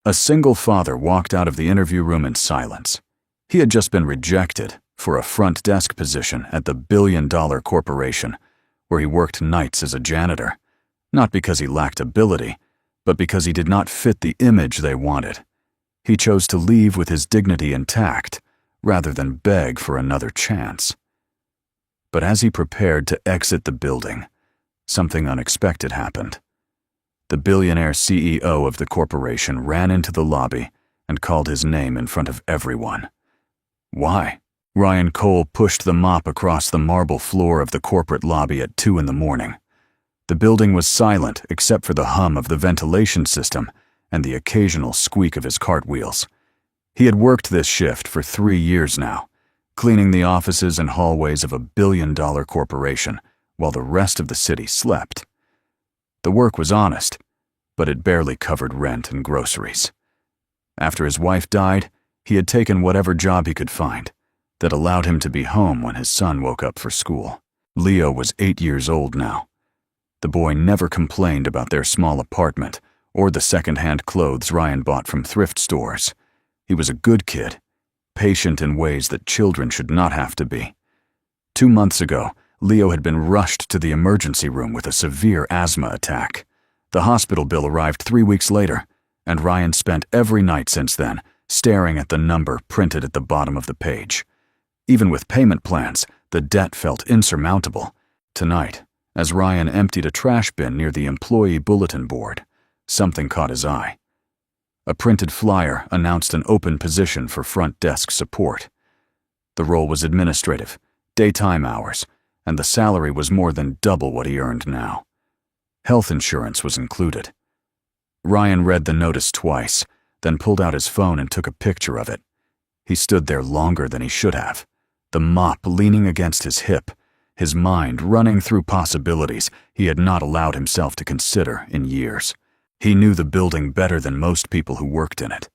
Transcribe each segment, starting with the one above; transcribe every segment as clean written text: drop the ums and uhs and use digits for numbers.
A single father walked out of the interview room in silence. He had just been rejected for a front desk position at the billion-dollar corporation, where he worked nights as a janitor, not because he lacked ability, but because he did not fit the image they wanted. He chose to leave with his dignity intact, rather than beg for another chance. But as he prepared to exit the building, something unexpected happened. The billionaire CEO of the corporation ran into the lobby and called his name in front of everyone. Why? Ryan Cole pushed the mop across the marble floor of the corporate lobby at 2 a.m. The building was silent except for the hum of the ventilation system and the occasional squeak of his cartwheels. He had worked this shift for 3 years now, cleaning the offices and hallways of a billion-dollar corporation while the rest of the city slept. The work was honest, but it barely covered rent and groceries. After his wife died, he had taken whatever job he could find that allowed him to be home when his son woke up for school. Leo was 8 years old now. The boy never complained about their small apartment or the second-hand clothes Ryan bought from thrift stores. He was a good kid, patient in ways that children should not have to be. 2 months ago, Leo had been rushed to the emergency room with a severe asthma attack. The hospital bill arrived 3 weeks later, and Ryan spent every night since then staring at the number printed at the bottom of the page. Even with payment plans, the debt felt insurmountable. Tonight, as Ryan emptied a trash bin near the employee bulletin board, something caught his eye. A printed flyer announced an open position for front desk support. The role was administrative, daytime hours, and the salary was more than double what he earned now. Health insurance was included. Ryan read the notice twice, then pulled out his phone and took a picture of it. He stood there longer than he should have, the mop leaning against his hip, his mind running through possibilities he had not allowed himself to consider in years. He knew the building better than most people who worked in it.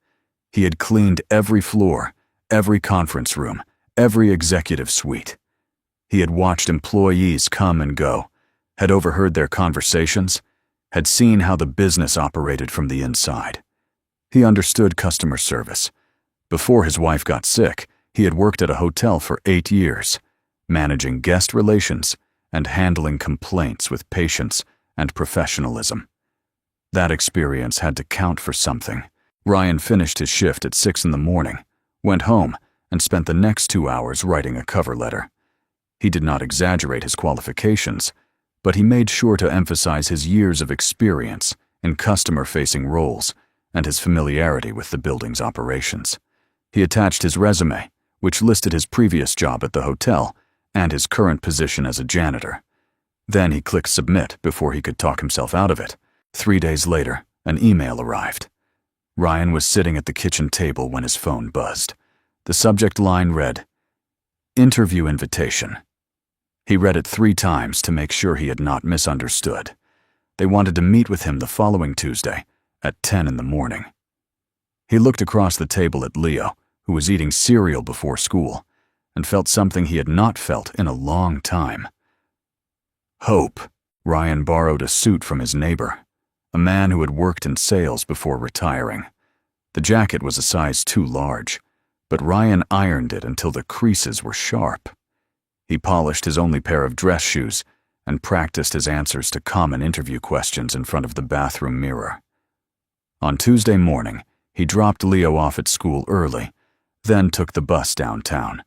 He had cleaned every floor, every conference room, every executive suite. He had watched employees come and go, had overheard their conversations, had seen how the business operated from the inside. He understood customer service. Before his wife got sick, he had worked at a hotel for 8 years, managing guest relations and handling complaints with patience and professionalism. That experience had to count for something. Ryan finished his shift at 6 a.m, went home, and spent the next 2 hours writing a cover letter. He did not exaggerate his qualifications, but he made sure to emphasize his years of experience in customer-facing roles and his familiarity with the building's operations. He attached his resume, which listed his previous job at the hotel and his current position as a janitor. Then he clicked submit before he could talk himself out of it. 3 days later, an email arrived. Ryan was sitting at the kitchen table when his phone buzzed. The subject line read, "Interview invitation." He read it 3 times to make sure he had not misunderstood. They wanted to meet with him the following Tuesday at 10 a.m. He looked across the table at Leo, who was eating cereal before school, and felt something he had not felt in a long time. Hope. Ryan borrowed a suit from his neighbor, a man who had worked in sales before retiring. The jacket was a size too large, but Ryan ironed it until the creases were sharp. He polished his only pair of dress shoes and practiced his answers to common interview questions in front of the bathroom mirror. On Tuesday morning, he dropped Leo off at school early, then took the bus downtown.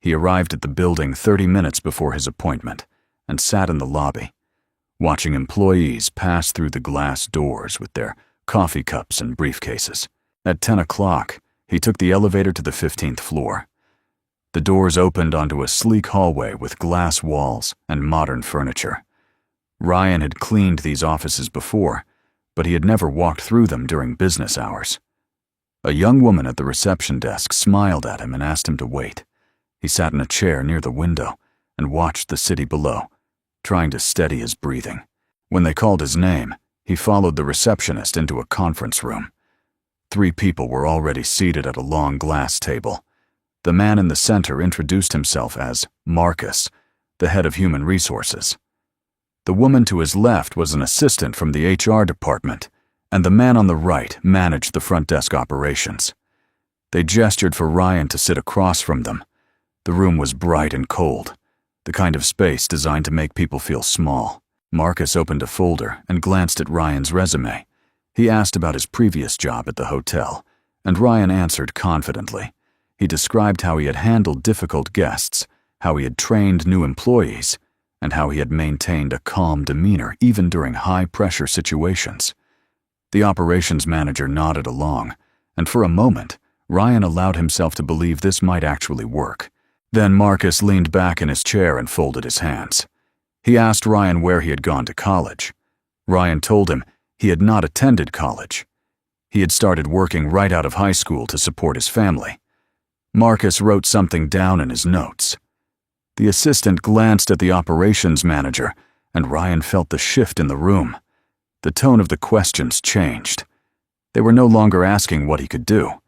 He arrived at the building 30 minutes before his appointment and sat in the lobby, watching employees pass through the glass doors with their coffee cups and briefcases. At 10 o'clock, he took the elevator to the 15th floor. The doors opened onto a sleek hallway with glass walls and modern furniture. Ryan had cleaned these offices before, but he had never walked through them during business hours. A young woman at the reception desk smiled at him and asked him to wait. He sat in a chair near the window and watched the city below, trying to steady his breathing. When they called his name, he followed the receptionist into a conference room. 3 people were already seated at a long glass table. The man in the center introduced himself as Marcus, the head of human resources. The woman to his left was an assistant from the HR department, and the man on the right managed the front desk operations. They gestured for Ryan to sit across from them. The room was bright and cold, the kind of space designed to make people feel small. Marcus opened a folder and glanced at Ryan's resume. He asked about his previous job at the hotel, and Ryan answered confidently. He described how he had handled difficult guests, how he had trained new employees, and how he had maintained a calm demeanor even during high-pressure situations. The operations manager nodded along, and for a moment, Ryan allowed himself to believe this might actually work. Then Marcus leaned back in his chair and folded his hands. He asked Ryan where he had gone to college. Ryan told him he had not attended college. He had started working right out of high school to support his family. Marcus wrote something down in his notes. The assistant glanced at the operations manager, and Ryan felt the shift in the room. The tone of the questions changed. They were no longer asking what he could do.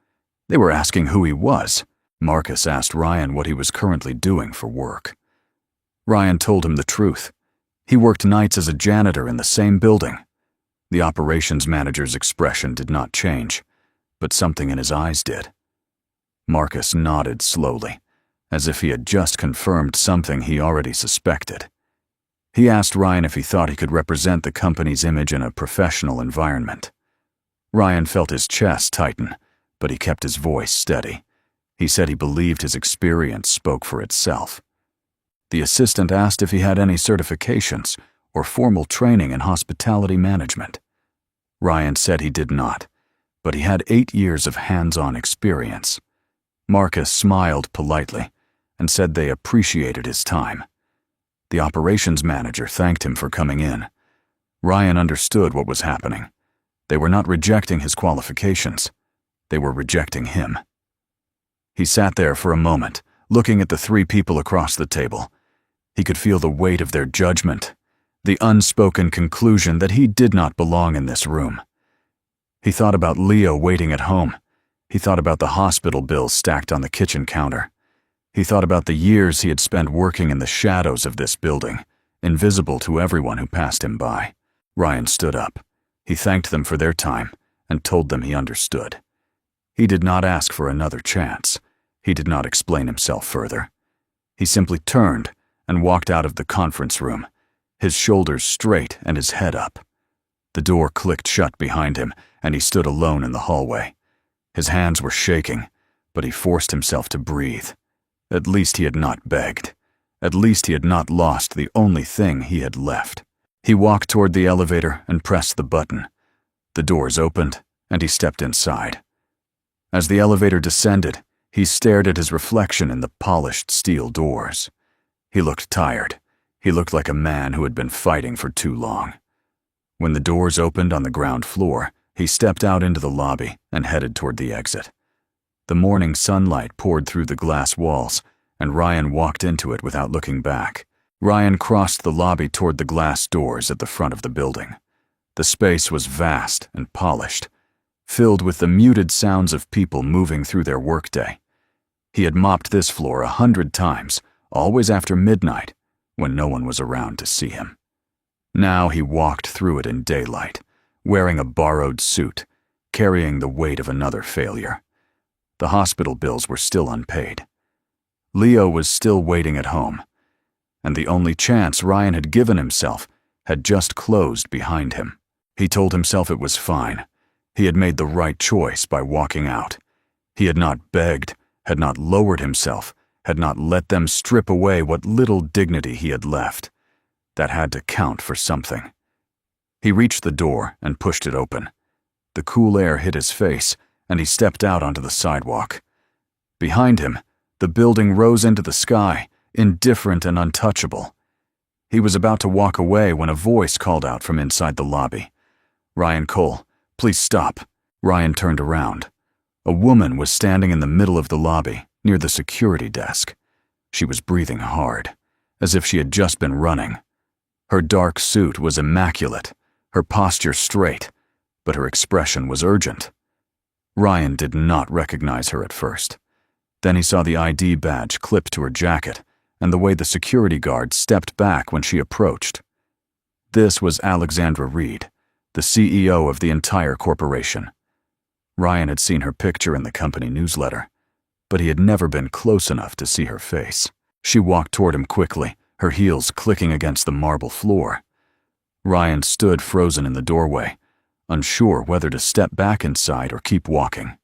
They were asking who he was. Marcus asked Ryan what he was currently doing for work. Ryan told him the truth. He worked nights as a janitor in the same building. The operations manager's expression did not change, but something in his eyes did. Marcus nodded slowly, as if he had just confirmed something he already suspected. He asked Ryan if he thought he could represent the company's image in a professional environment. Ryan felt his chest tighten, but he kept his voice steady. He said he believed his experience spoke for itself. The assistant asked if he had any certifications or formal training in hospitality management. Ryan said he did not, but he had 8 years of hands-on experience. Marcus smiled politely and said they appreciated his time. The operations manager thanked him for coming in. Ryan understood what was happening. They were not rejecting his qualifications. They were rejecting him. He sat there for a moment, looking at the 3 people across the table. He could feel the weight of their judgment, the unspoken conclusion that he did not belong in this room. He thought about Leo waiting at home. He thought about the hospital bills stacked on the kitchen counter. He thought about the years he had spent working in the shadows of this building, invisible to everyone who passed him by. Ryan stood up. He thanked them for their time and told them he understood. He did not ask for another chance. He did not explain himself further. He simply turned and walked out of the conference room, his shoulders straight and his head up. The door clicked shut behind him, and he stood alone in the hallway. His hands were shaking, but he forced himself to breathe. At least he had not begged. At least he had not lost the only thing he had left. He walked toward the elevator and pressed the button. The doors opened, and he stepped inside. As the elevator descended, he stared at his reflection in the polished steel doors. He looked tired. He looked like a man who had been fighting for too long. When the doors opened on the ground floor, he stepped out into the lobby and headed toward the exit. The morning sunlight poured through the glass walls, and Ryan walked into it without looking back. Ryan crossed the lobby toward the glass doors at the front of the building. The space was vast and polished, filled with the muted sounds of people moving through their workday. He had mopped this floor 100 times, always after midnight, when no one was around to see him. Now he walked through it in daylight, wearing a borrowed suit, carrying the weight of another failure. The hospital bills were still unpaid. Leo was still waiting at home, and the only chance Ryan had given himself had just closed behind him. He told himself it was fine. He had made the right choice by walking out. He had not begged, had not lowered himself, had not let them strip away what little dignity he had left. That had to count for something. He reached the door and pushed it open. The cool air hit his face, and he stepped out onto the sidewalk. Behind him, the building rose into the sky, indifferent and untouchable. He was about to walk away when a voice called out from inside the lobby. "Ryan Cole, please stop." Ryan turned around. A woman was standing in the middle of the lobby, near the security desk. She was breathing hard, as if she had just been running. Her dark suit was immaculate, her posture straight, but her expression was urgent. Ryan did not recognize her at first. Then he saw the ID badge clipped to her jacket, and the way the security guard stepped back when she approached. This was Alexandra Reed, the CEO of the entire corporation. Ryan had seen her picture in the company newsletter, but he had never been close enough to see her face. She walked toward him quickly, her heels clicking against the marble floor. Ryan stood frozen in the doorway, unsure whether to step back inside or keep walking.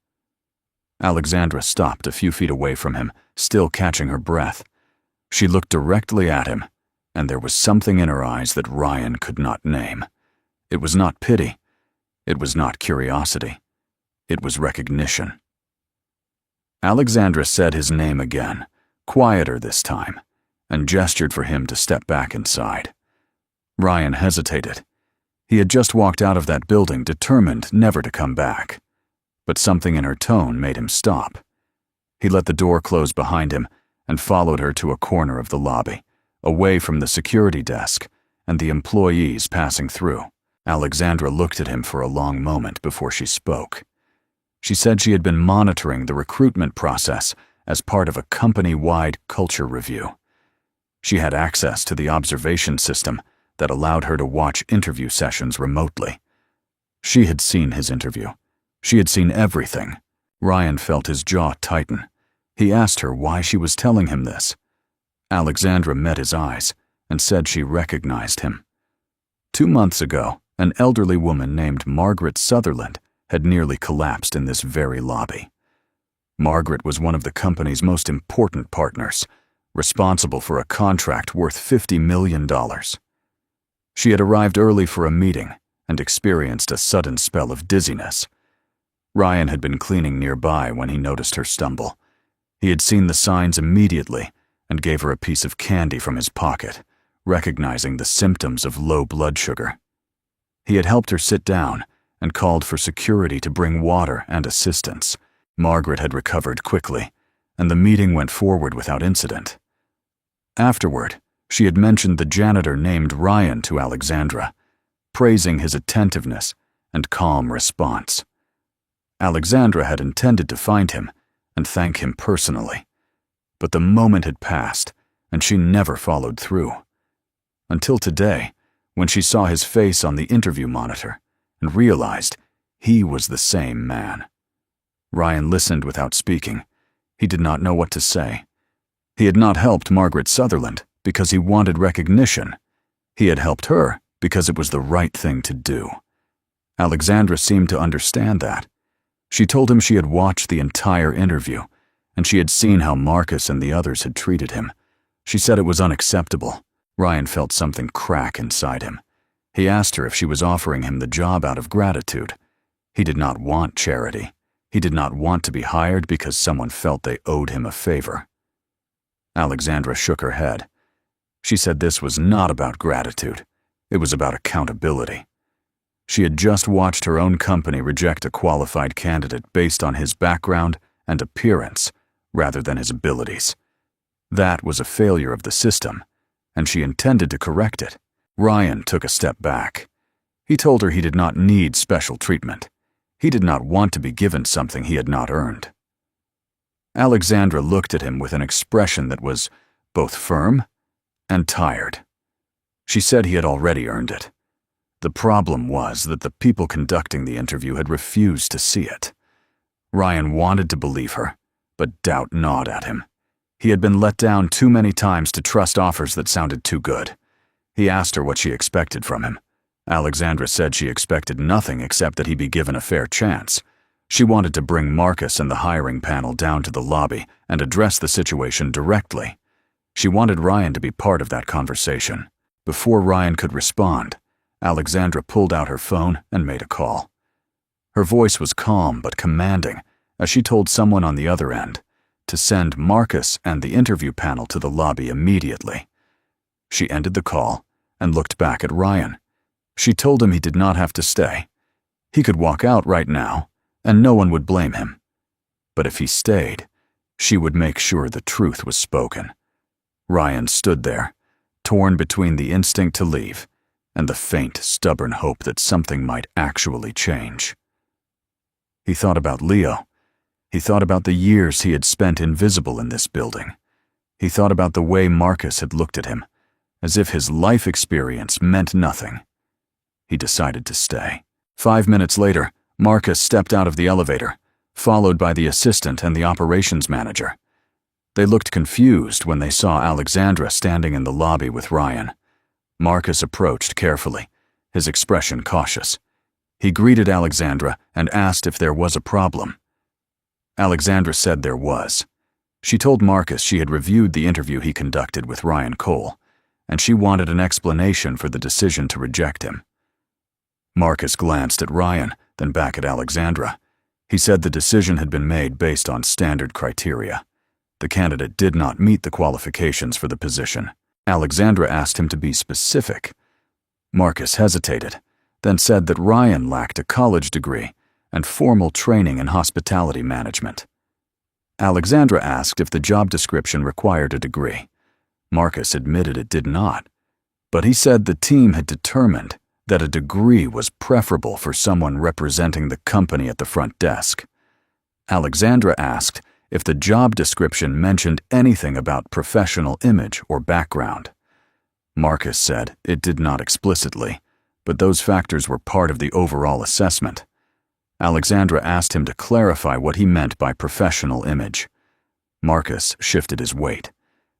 Alexandra stopped a few feet away from him, still catching her breath. She looked directly at him, and there was something in her eyes that Ryan could not name. It was not pity. It was not curiosity. It was recognition. Alexandra said his name again, quieter this time, and gestured for him to step back inside. Ryan hesitated. He had just walked out of that building determined never to come back, but something in her tone made him stop. He let the door close behind him and followed her to a corner of the lobby, away from the security desk and the employees passing through. Alexandra looked at him for a long moment before she spoke. She said she had been monitoring the recruitment process as part of a company-wide culture review. She had access to the observation system that allowed her to watch interview sessions remotely. She had seen his interview. She had seen everything. Ryan felt his jaw tighten. He asked her why she was telling him this. Alexandra met his eyes and said she recognized him. 2 months ago, an elderly woman named Margaret Sutherland had nearly collapsed in this very lobby. Margaret was one of the company's most important partners, responsible for a contract worth $50 million. She had arrived early for a meeting and experienced a sudden spell of dizziness. Ryan had been cleaning nearby when he noticed her stumble. He had seen the signs immediately and gave her a piece of candy from his pocket, recognizing the symptoms of low blood sugar. He had helped her sit down and called for security to bring water and assistance. Margaret had recovered quickly, and the meeting went forward without incident. Afterward, she had mentioned the janitor named Ryan to Alexandra, praising his attentiveness and calm response. Alexandra had intended to find him and thank him personally, but the moment had passed and she never followed through. Until today, when she saw his face on the interview monitor and realized he was the same man. Ryan listened without speaking. He did not know what to say. He had not helped Margaret Sutherland because he wanted recognition. He had helped her because it was the right thing to do. Alexandra seemed to understand that. She told him she had watched the entire interview, and she had seen how Marcus and the others had treated him. She said it was unacceptable. Ryan felt something crack inside him. He asked her if she was offering him the job out of gratitude. He did not want charity. He did not want to be hired because someone felt they owed him a favor. Alexandra shook her head. She said this was not about gratitude. It was about accountability. She had just watched her own company reject a qualified candidate based on his background and appearance rather than his abilities. That was a failure of the system, and she intended to correct it. Ryan took a step back. He told her he did not need special treatment. He did not want to be given something he had not earned. Alexandra looked at him with an expression that was both firm and tired. She said he had already earned it. The problem was that the people conducting the interview had refused to see it. Ryan wanted to believe her, but doubt gnawed at him. He had been let down too many times to trust offers that sounded too good. He asked her what she expected from him. Alexandra said she expected nothing except that he be given a fair chance. She wanted to bring Marcus and the hiring panel down to the lobby and address the situation directly. She wanted Ryan to be part of that conversation. Before Ryan could respond, Alexandra pulled out her phone and made a call. Her voice was calm but commanding as she told someone on the other end to send Marcus and the interview panel to the lobby immediately. She ended the call and looked back at Ryan. She told him he did not have to stay. He could walk out right now, and no one would blame him. But if he stayed, she would make sure the truth was spoken. Ryan stood there, torn between the instinct to leave and the faint, stubborn hope that something might actually change. He thought about Leo. He thought about the years he had spent invisible in this building. He thought about the way Marcus had looked at him, as if his life experience meant nothing. he decided to stay. 5 minutes later, Marcus stepped out of the elevator, followed by the assistant and the operations manager. They looked confused when they saw Alexandra standing in the lobby with Ryan. Marcus approached carefully, his expression cautious. He greeted Alexandra and asked if there was a problem. Alexandra said there was. She told Marcus she had reviewed the interview he conducted with Ryan Cole, and she wanted an explanation for the decision to reject him. Marcus glanced at Ryan, then back at Alexandra. He said the decision had been made based on standard criteria. The candidate did not meet the qualifications for the position. Alexandra asked him to be specific. Marcus hesitated, then said that Ryan lacked a college degree and formal training in hospitality management. Alexandra asked if the job description required a degree. Marcus admitted it did not, but he said the team had determined that a degree was preferable for someone representing the company at the front desk. Alexandra asked if the job description mentioned anything about professional image or background. Marcus said it did not explicitly, but those factors were part of the overall assessment. Alexandra asked him to clarify what he meant by professional image. Marcus shifted his weight.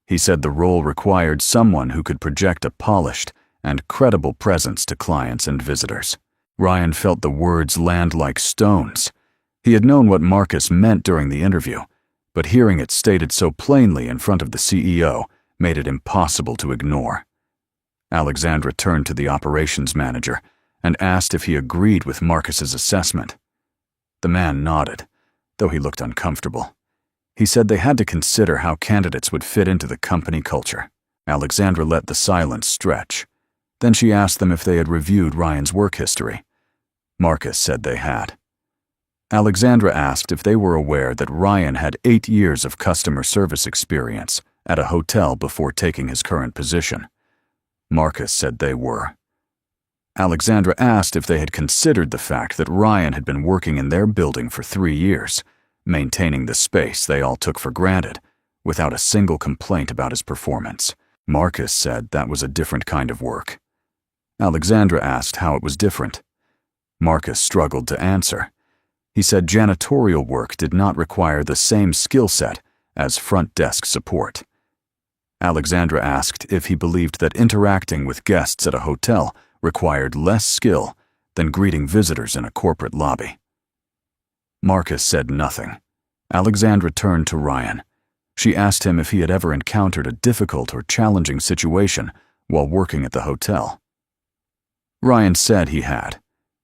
He said the role required someone who could project a polished and credible presence to clients and visitors. Ryan felt the words land like stones. He had known what Marcus meant during the interview, but hearing it stated so plainly in front of the CEO made it impossible to ignore. Alexandra turned to the operations manager and asked if he agreed with Marcus's assessment. The man nodded, though he looked uncomfortable. He said they had to consider how candidates would fit into the company culture. Alexandra let the silence stretch. Then she asked them if they had reviewed Ryan's work history. Marcus said they had. Alexandra asked if they were aware that Ryan had 8 years of customer service experience at a hotel before taking his current position. Marcus said they were. Alexandra asked if they had considered the fact that Ryan had been working in their building for 3 years, maintaining the space they all took for granted, without a single complaint about his performance. Marcus said that was a different kind of work. Alexandra asked how it was different. Marcus struggled to answer. He said janitorial work did not require the same skill set as front desk support. Alexandra asked if he believed that interacting with guests at a hotel required less skill than greeting visitors in a corporate lobby. Marcus said nothing. Alexandra turned to Ryan. She asked him if he had ever encountered a difficult or challenging situation while working at the hotel. Ryan said he had.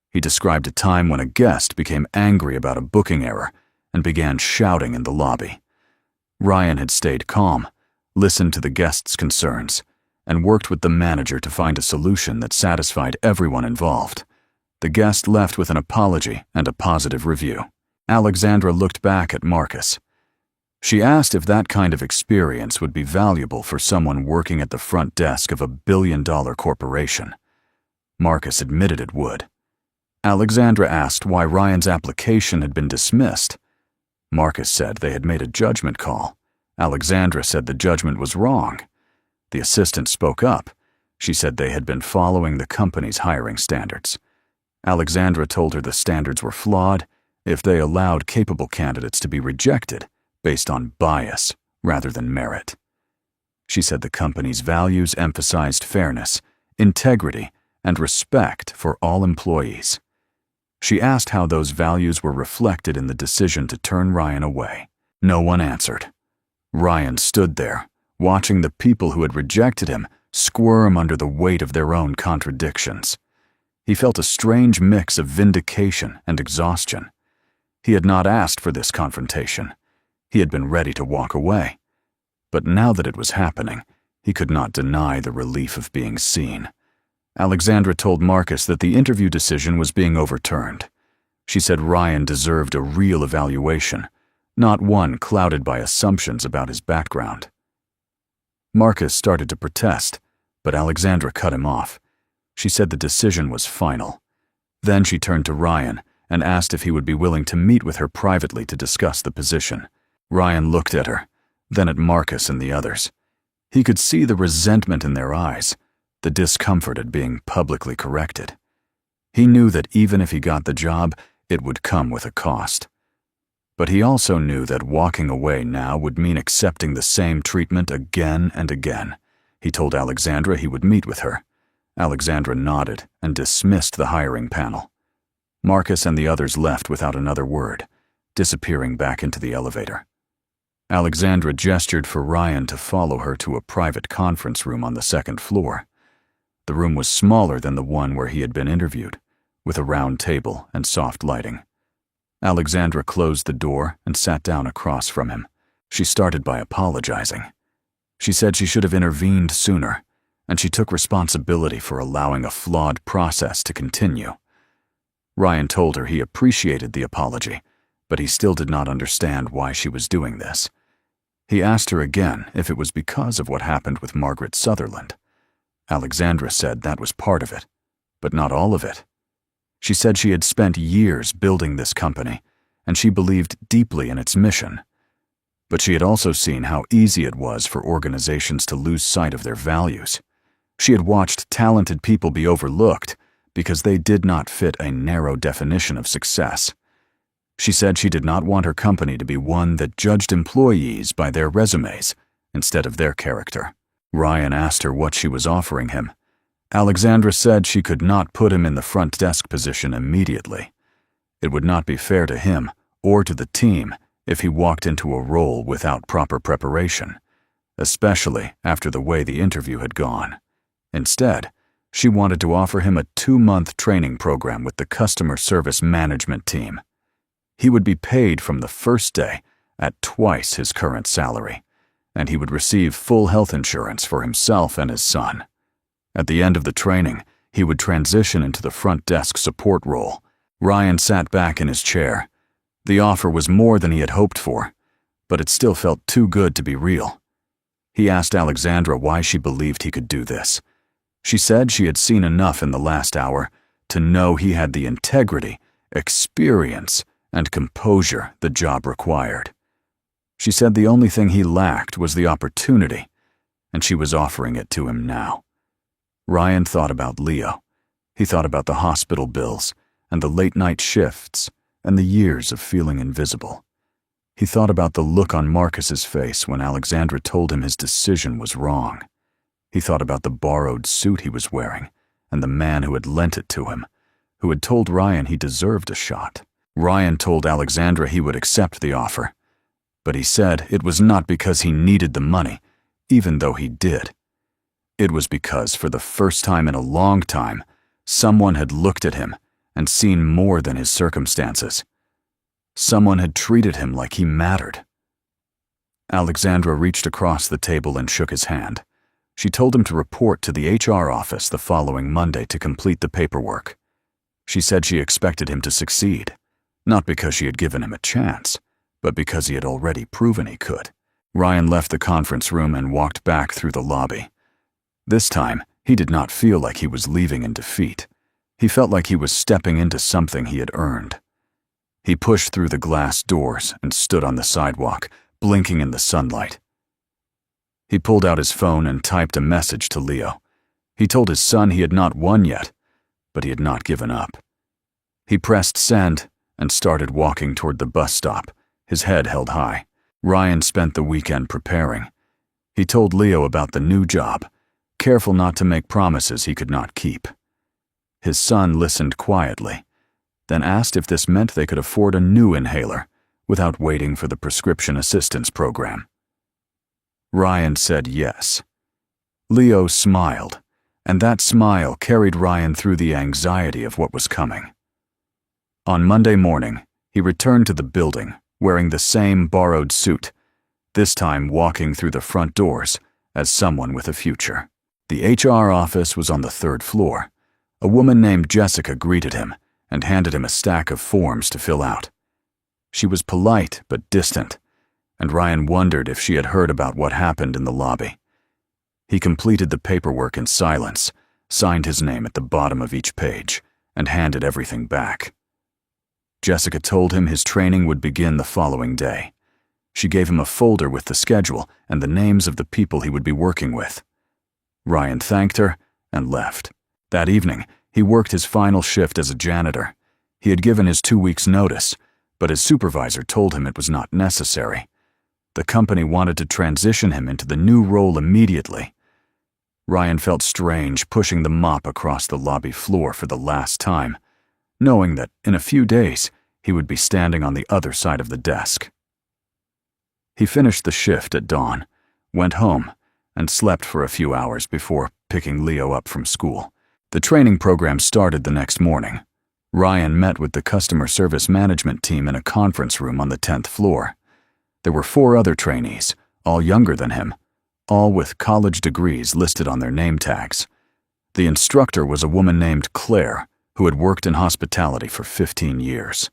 He described a time when a guest became angry about a booking error and began shouting in the lobby. Ryan had stayed calm, listened to the guest's concerns, and worked with the manager to find a solution that satisfied everyone involved. The guest left with an apology and a positive review. Alexandra looked back at Marcus. She asked if that kind of experience would be valuable for someone working at the front desk of a billion-dollar corporation. Marcus admitted it would. Alexandra asked why Ryan's application had been dismissed. Marcus said they had made a judgment call. Alexandra said the judgment was wrong. The assistant spoke up. She said they had been following the company's hiring standards. Alexandra told her the standards were flawed if they allowed capable candidates to be rejected based on bias rather than merit. She said the company's values emphasized fairness, integrity, and respect for all employees. She asked how those values were reflected in the decision to turn Ryan away. No one answered. Ryan stood there, watching the people who had rejected him squirm under the weight of their own contradictions. He felt a strange mix of vindication and exhaustion. He had not asked for this confrontation. He had been ready to walk away. But now that it was happening, he could not deny the relief of being seen. Alexandra told Marcus that the interview decision was being overturned. She said Ryan deserved a real evaluation, not one clouded by assumptions about his background. Marcus started to protest, but Alexandra cut him off. She said the decision was final. Then she turned to Ryan and asked if he would be willing to meet with her privately to discuss the position. Ryan looked at her, then at Marcus and the others. He could see the resentment in their eyes, the discomfort at being publicly corrected. He knew that even if he got the job, it would come with a cost. But he also knew that walking away now would mean accepting the same treatment again and again. He told Alexandra he would meet with her. Alexandra nodded and dismissed the hiring panel. Marcus and the others left without another word, disappearing back into the elevator. Alexandra gestured for Ryan to follow her to a private conference room on the second floor. The room was smaller than the one where he had been interviewed, with a round table and soft lighting. Alexandra closed the door and sat down across from him. She started by apologizing. She said she should have intervened sooner, and she took responsibility for allowing a flawed process to continue. Ryan told her he appreciated the apology, but he still did not understand why she was doing this. He asked her again if it was because of what happened with Margaret Sutherland. Alexandra said that was part of it, but not all of it. She said she had spent years building this company, and she believed deeply in its mission. But she had also seen how easy it was for organizations to lose sight of their values. She had watched talented people be overlooked because they did not fit a narrow definition of success. She said she did not want her company to be one that judged employees by their resumes instead of their character. Ryan asked her what she was offering him. Alexandra said she could not put him in the front desk position immediately. It would not be fair to him or to the team if he walked into a role without proper preparation, especially after the way the interview had gone. Instead, she wanted to offer him a 2-month training program with the customer service management team. He would be paid from the first day at twice his current salary, and he would receive full health insurance for himself and his son. At the end of the training, he would transition into the front desk support role. Ryan sat back in his chair. The offer was more than he had hoped for, but it still felt too good to be real. He asked Alexandra why she believed he could do this. She said she had seen enough in the last hour to know he had the integrity, experience, and composure the job required. She said the only thing he lacked was the opportunity, and she was offering it to him now. Ryan thought about Leo. He thought about the hospital bills and the late-night shifts and the years of feeling invisible. He thought about the look on Marcus's face when Alexandra told him his decision was wrong. He thought about the borrowed suit he was wearing and the man who had lent it to him, who had told Ryan he deserved a shot. Ryan told Alexandra he would accept the offer, but he said it was not because he needed the money, even though he did. It was because, for the first time in a long time, someone had looked at him and seen more than his circumstances. Someone had treated him like he mattered. Alexandra reached across the table and shook his hand. She told him to report to the HR office the following Monday to complete the paperwork. She said she expected him to succeed, not because she had given him a chance, but because he had already proven he could. Ryan left the conference room and walked back through the lobby. This time, he did not feel like he was leaving in defeat. He felt like he was stepping into something he had earned. He pushed through the glass doors and stood on the sidewalk, blinking in the sunlight. He pulled out his phone and typed a message to Leo. He told his son he had not won yet, but he had not given up. He pressed send and started walking toward the bus stop, his head held high. Ryan spent the weekend preparing. He told Leo about the new job, careful not to make promises he could not keep. His son listened quietly, then asked if this meant they could afford a new inhaler without waiting for the prescription assistance program. Ryan said yes. Leo smiled, and that smile carried Ryan through the anxiety of what was coming. On Monday morning, he returned to the building, wearing the same borrowed suit, this time walking through the front doors as someone with a future. The HR office was on the 3rd floor. A woman named Jessica greeted him and handed him a stack of forms to fill out. She was polite but distant, and Ryan wondered if she had heard about what happened in the lobby. He completed the paperwork in silence, signed his name at the bottom of each page, and handed everything back. Jessica told him his training would begin the following day. She gave him a folder with the schedule and the names of the people he would be working with. Ryan thanked her and left. That evening, He worked his final shift as a janitor. He had given his 2 weeks' notice, but his supervisor told him it was not necessary. The company wanted to transition him into the new role immediately. Ryan felt strange pushing the mop across the lobby floor for the last time, knowing that in a few days he would be standing on the other side of the desk. He finished the shift at dawn, went home, and slept for a few hours before picking Leo up from school. The training program started the next morning. Ryan met with the customer service management team in a conference room on the 10th floor. There were 4 other trainees, all younger than him, all with college degrees listed on their name tags. The instructor was a woman named Claire, who had worked in hospitality for 15 years.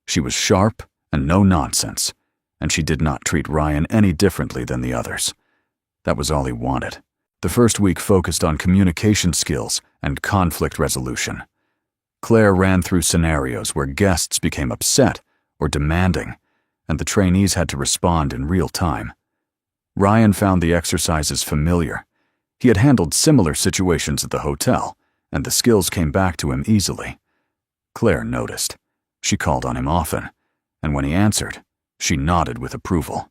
She was sharp and no nonsense, and she did not treat Ryan any differently than the others. That was all he wanted. The first week focused on communication skills and conflict resolution. Claire ran through scenarios where guests became upset or demanding, and the trainees had to respond in real time. Ryan found the exercises familiar. He had handled similar situations at the hotel, and the skills came back to him easily. Claire noticed. She called on him often, and when he answered, she nodded with approval.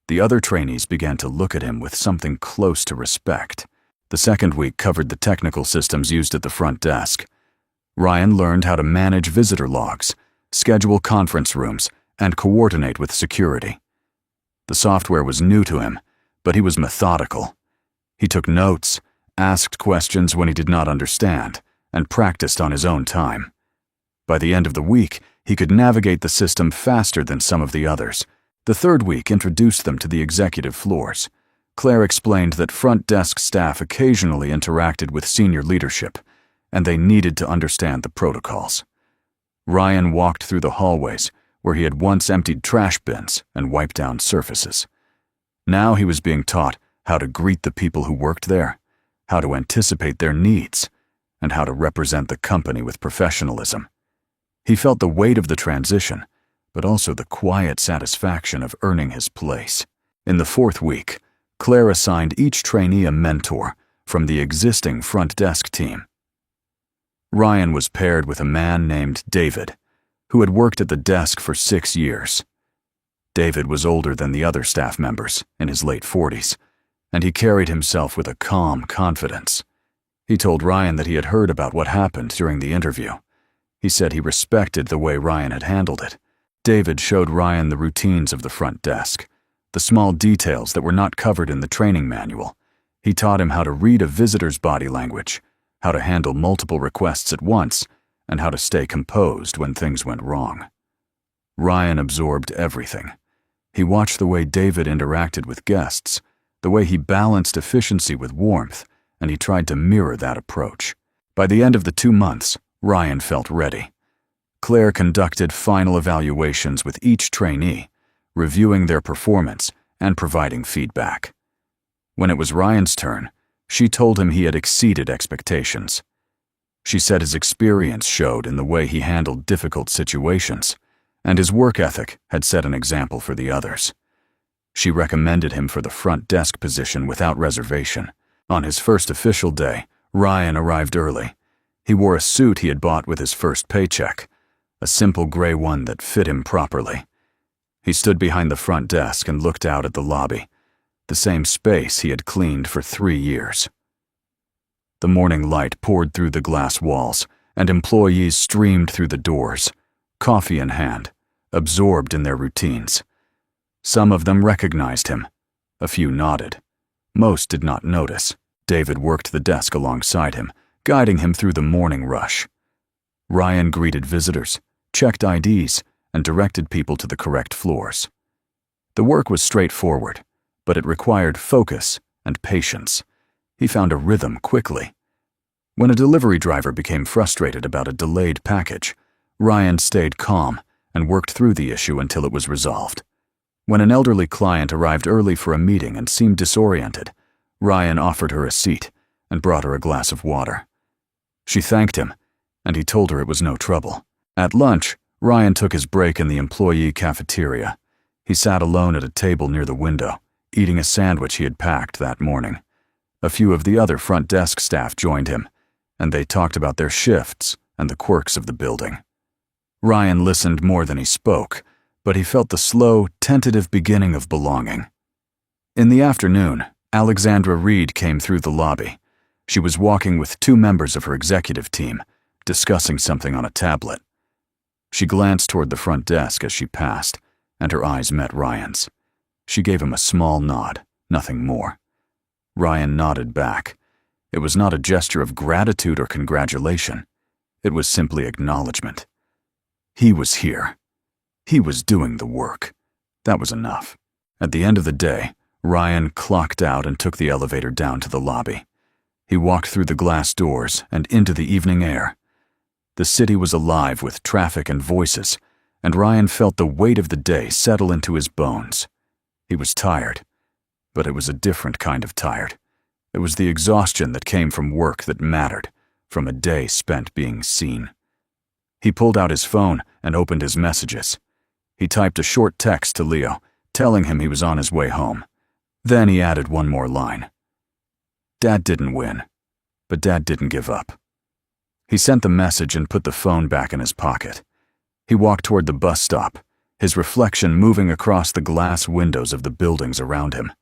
The other trainees began to look at him with something close to respect. The second week covered the technical systems used at the front desk. Ryan learned how to manage visitor logs, schedule conference rooms, and coordinate with security. The software was new to him, but he was methodical. He took notes, asked questions when he did not understand, and practiced on his own time. By the end of the week, he could navigate the system faster than some of the others. The third week introduced them to the executive floors. Claire explained that front desk staff occasionally interacted with senior leadership, and they needed to understand the protocols. Ryan walked through the hallways, where he had once emptied trash bins and wiped down surfaces. Now he was being taught how to greet the people who worked there, how to anticipate their needs, and how to represent the company with professionalism. He felt the weight of the transition, but also the quiet satisfaction of earning his place. In the fourth week, Claire assigned each trainee a mentor from the existing front desk team. Ryan was paired with a man named David, who had worked at the desk for 6 years. David was older than the other staff members, in his late 40s, and he carried himself with a calm confidence. He told Ryan that he had heard about what happened during the interview. He said he respected the way Ryan had handled it. David showed Ryan the routines of the front desk, the small details that were not covered in the training manual. He taught him how to read a visitor's body language, how to handle multiple requests at once, and how to stay composed when things went wrong. Ryan absorbed everything. He watched the way David interacted with guests, the way he balanced efficiency with warmth, and he tried to mirror that approach. By the end of the 2 months, Ryan felt ready. Claire conducted final evaluations with each trainee, reviewing their performance and providing feedback. When it was Ryan's turn, she told him he had exceeded expectations. She said his experience showed in the way he handled difficult situations, and his work ethic had set an example for the others. She recommended him for the front desk position without reservation. On his first official day, Ryan arrived early. He wore a suit he had bought with his first paycheck, a simple gray one that fit him properly. He stood behind the front desk and looked out at the lobby, the same space he had cleaned for 3 years. The morning light poured through the glass walls, and employees streamed through the doors, coffee in hand, absorbed in their routines. Some of them recognized him. A few nodded. Most did not notice. David worked the desk alongside him, guiding him through the morning rush. Ryan greeted visitors, checked IDs, and directed people to the correct floors. The work was straightforward, but it required focus and patience. He found a rhythm quickly. When a delivery driver became frustrated about a delayed package, Ryan stayed calm and worked through the issue until it was resolved. When an elderly client arrived early for a meeting and seemed disoriented, Ryan offered her a seat and brought her a glass of water. She thanked him, and he told her it was no trouble. At lunch, Ryan took his break in the employee cafeteria. He sat alone at a table near the window, eating a sandwich he had packed that morning. A few of the other front desk staff joined him, and they talked about their shifts and the quirks of the building. Ryan listened more than he spoke, but he felt the slow, tentative beginning of belonging. In the afternoon, Alexandra Reed came through the lobby. She was walking with 2 members of her executive team, discussing something on a tablet. She glanced toward the front desk as she passed, and her eyes met Ryan's. She gave him a small nod, nothing more. Ryan nodded back. It was not a gesture of gratitude or congratulation. It was simply acknowledgement. He was here. He was doing the work. That was enough. At the end of the day, Ryan clocked out and took the elevator down to the lobby. He walked through the glass doors and into the evening air. The city was alive with traffic and voices, and Ryan felt the weight of the day settle into his bones. He was tired, but it was a different kind of tired. It was the exhaustion that came from work that mattered, from a day spent being seen. He pulled out his phone and opened his messages. He typed a short text to Leo, telling him he was on his way home. Then he added one more line. Dad didn't win, but Dad didn't give up. He sent the message and put the phone back in his pocket. He walked toward the bus stop, his reflection moving across the glass windows of the buildings around him.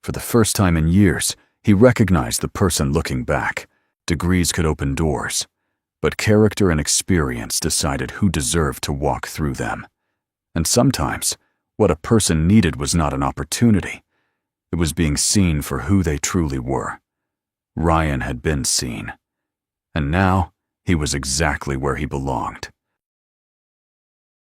For the first time in years, he recognized the person looking back. Degrees could open doors, but character and experience decided who deserved to walk through them. And sometimes, what a person needed was not an opportunity. It was being seen for who they truly were. Ryan had been seen, and now he was exactly where he belonged.